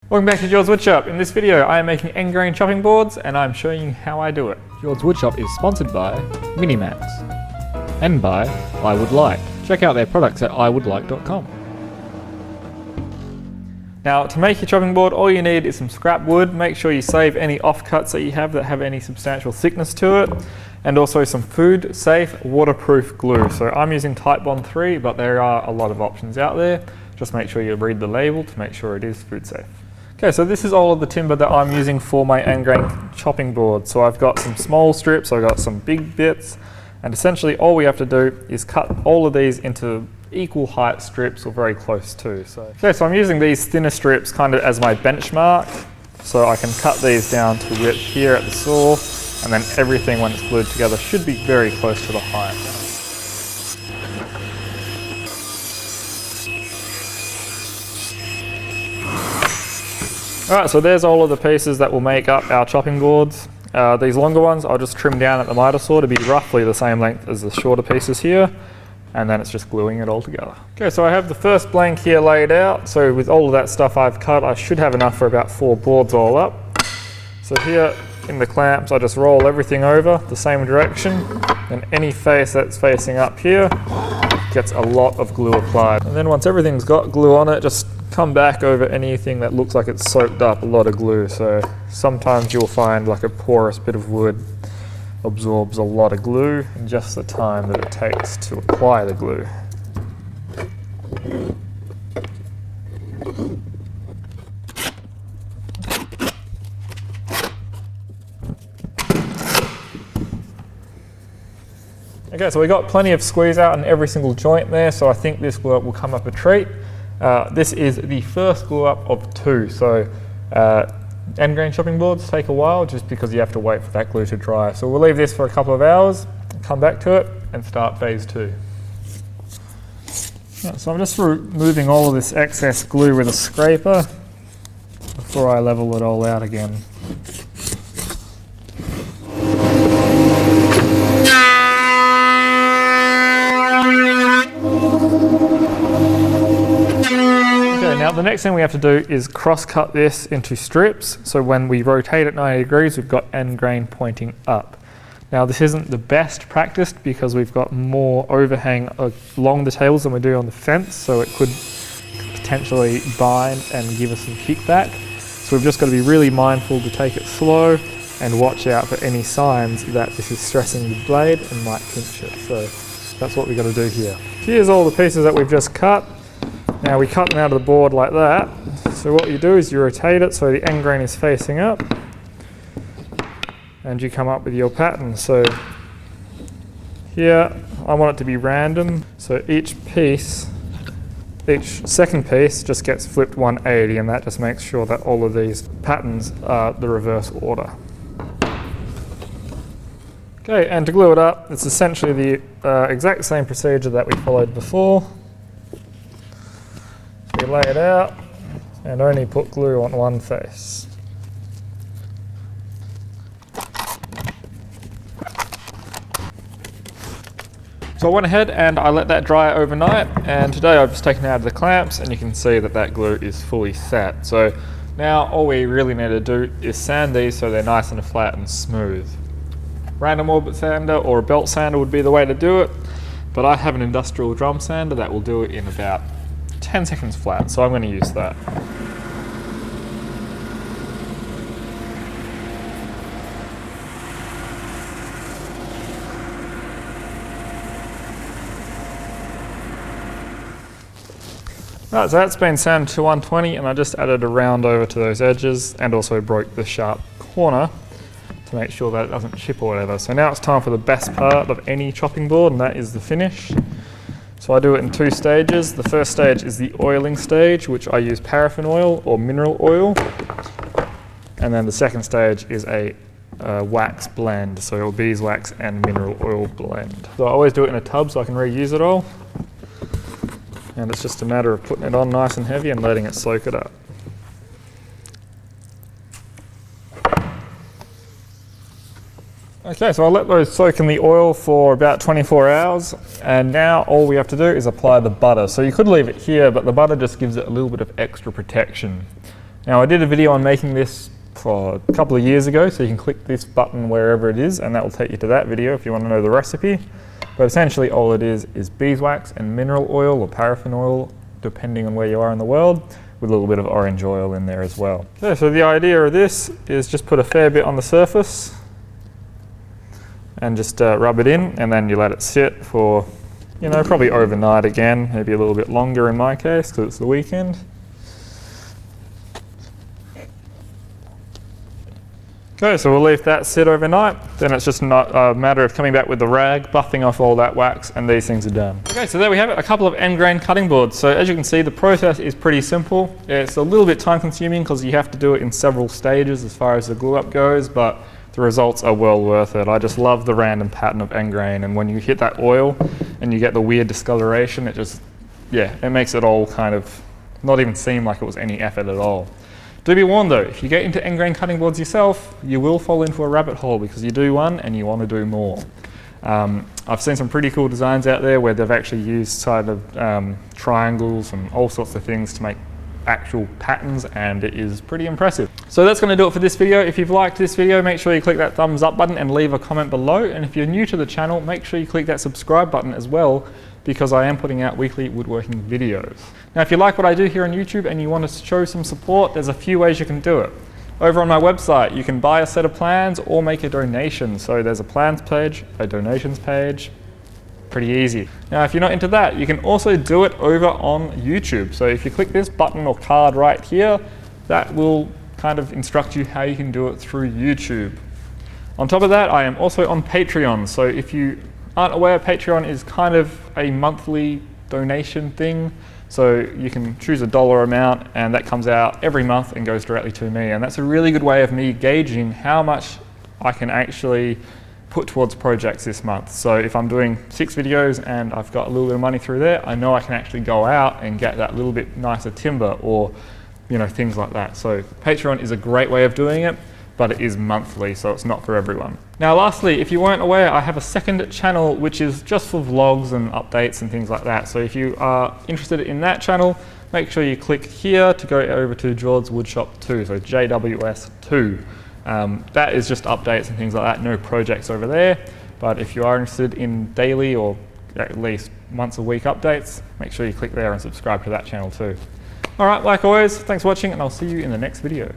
Welcome back to JordsWoodShop. In this video I am making end grain chopping boards and I'm showing you how I do it. JordsWoodShop is sponsored by Minimax and by I Would Like. Check out their products at iwouldlike.com. Now to make your chopping board all you need is some scrap wood. Make sure you save any offcuts that you have that have any substantial thickness to it, and also some food safe waterproof glue. So I'm using Titebond 3, but there are a lot of options out there. Just make sure you read the label to make sure it is food safe. Okay, so this is all of the timber that I'm using for my end grain chopping board. So I've got some small strips, I've got some big bits, and essentially all we have to do is cut all of these into equal height strips or very close to. Okay, so I'm using these thinner strips kind of as my benchmark. So I can cut these down to width here at the saw, and then everything when it's glued together should be very close to the height. Alright, so there's all of the pieces that will make up our chopping boards. These longer ones I'll just trim down at the miter saw to be roughly the same length as the shorter pieces here, and then it's just gluing it all together. Okay, so I have the first blank here laid out. So with all of that stuff I've cut, I should have enough for about 4 boards all up. So here in the clamps I just roll everything over the same direction, and any face that's facing up here gets a lot of glue applied. And then once everything's got glue on it, just come back over anything that looks like it's soaked up a lot of glue. So sometimes you'll find like a porous bit of wood absorbs a lot of glue in just the time that it takes to apply the glue. Okay, so we got plenty of squeeze out in every single joint there, so I think this glue up will come up a treat. This is the first glue up of 2, so end grain chopping boards take a while just because you have to wait for that glue to dry. So we'll leave this for a couple of hours, come back to it and start phase 2. Right, so I'm just removing all of this excess glue with a scraper before I level it all out again. Now the next thing we have to do is cross cut this into strips, so when we rotate at 90 degrees we've got end grain pointing up. Now this isn't the best practice because we've got more overhang along the tables than we do on the fence, so it could potentially bind and give us some kickback. So we've just got to be really mindful to take it slow and watch out for any signs that this is stressing the blade and might pinch it. So that's what we've got to do here. Here's all the pieces that we've just cut. Now we cut them out of the board like that. So what you do is you rotate it so the end grain is facing up, and you come up with your pattern. So here I want it to be random. So each second piece just gets flipped 180, and that just makes sure that all of these patterns are the reverse order. Okay, and to glue it up, it's essentially the exact same procedure that we followed before. You lay it out and only put glue on one face. So I went ahead and I let that dry overnight, and today I've just taken it out of the clamps and you can see that that glue is fully set. So now all we really need to do is sand these so they're nice and flat and smooth. Random orbit sander or a belt sander would be the way to do it, but I have an industrial drum sander that will do it in about 10 seconds flat, so I'm going to use that. Right, so that's been sanded to 120, and I just added a round over to those edges and also broke the sharp corner to make sure that it doesn't chip or whatever. So now it's time for the best part of any chopping board, and that is the finish. So I do it in 2 stages. The first stage is the oiling stage, which I use paraffin oil or mineral oil. And then the second stage is a wax blend, so beeswax and mineral oil blend. So I always do it in a tub so I can reuse it all. And it's just a matter of putting it on nice and heavy and letting it soak it up. Okay, so I'll let those soak in the oil for about 24 hours, and now all we have to do is apply the butter. So you could leave it here, but the butter just gives it a little bit of extra protection. Now I did a video on making this for a couple of years ago, so you can click this button wherever it is and that will take you to that video if you want to know the recipe. But essentially all it is beeswax and mineral oil or paraffin oil, depending on where you are in the world, with a little bit of orange oil in there as well. Okay, so the idea of this is just put a fair bit on the surface and just rub it in, and then you let it sit for, you know, probably overnight again, maybe a little bit longer in my case because it's the weekend. Okay, so we'll leave that sit overnight. Then it's just not a matter of coming back with the rag, buffing off all that wax, and these things are done. Okay, so there we have it, a couple of end grain cutting boards. So as you can see, the process is pretty simple. It's a little bit time consuming because you have to do it in several stages as far as the glue up goes, but the results are well worth it. I just love the random pattern of end grain, and when you hit that oil and you get the weird discoloration, it just, yeah, it makes it all kind of not even seem like it was any effort at all. Do be warned though, if you get into end grain cutting boards yourself, you will fall into a rabbit hole because you do one and you want to do more. I've seen some pretty cool designs out there where they've actually used sort of triangles and all sorts of things to make actual patterns, and it is pretty impressive. So that's going to do it for this video. If you've liked this video, make sure you click that thumbs up button and leave a comment below. And if you're new to the channel, make sure you click that subscribe button as well, because I am putting out weekly woodworking videos. Now, if you like what I do here on YouTube and you want to show some support, there's a few ways you can do it. Over on my website, you can buy a set of plans or make a donation. So there's a plans page, a donations page. Pretty easy. Now, if you're not into that, you can also do it over on YouTube. So if you click this button or card right here, that will kind of instruct you how you can do it through YouTube. On top of that, I am also on Patreon. So if you aren't aware, Patreon is kind of a monthly donation thing. So you can choose a dollar amount and that comes out every month and goes directly to me. And that's a really good way of me gauging how much I can actually put towards projects this month. So if I'm doing 6 videos and I've got a little bit of money through there, I know I can actually go out and get that little bit nicer timber or, you know, things like that. So Patreon is a great way of doing it, but it is monthly, so it's not for everyone. Now lastly, if you weren't aware, I have a second channel which is just for vlogs and updates and things like that. So if you are interested in that channel, make sure you click here to go over to JordsWoodShop 2, so JWS 2. That is just updates and things like that, no projects over there. But if you are interested in daily or at least once a week updates, make sure you click there and subscribe to that channel too. All right, like always, thanks for watching and I'll see you in the next video.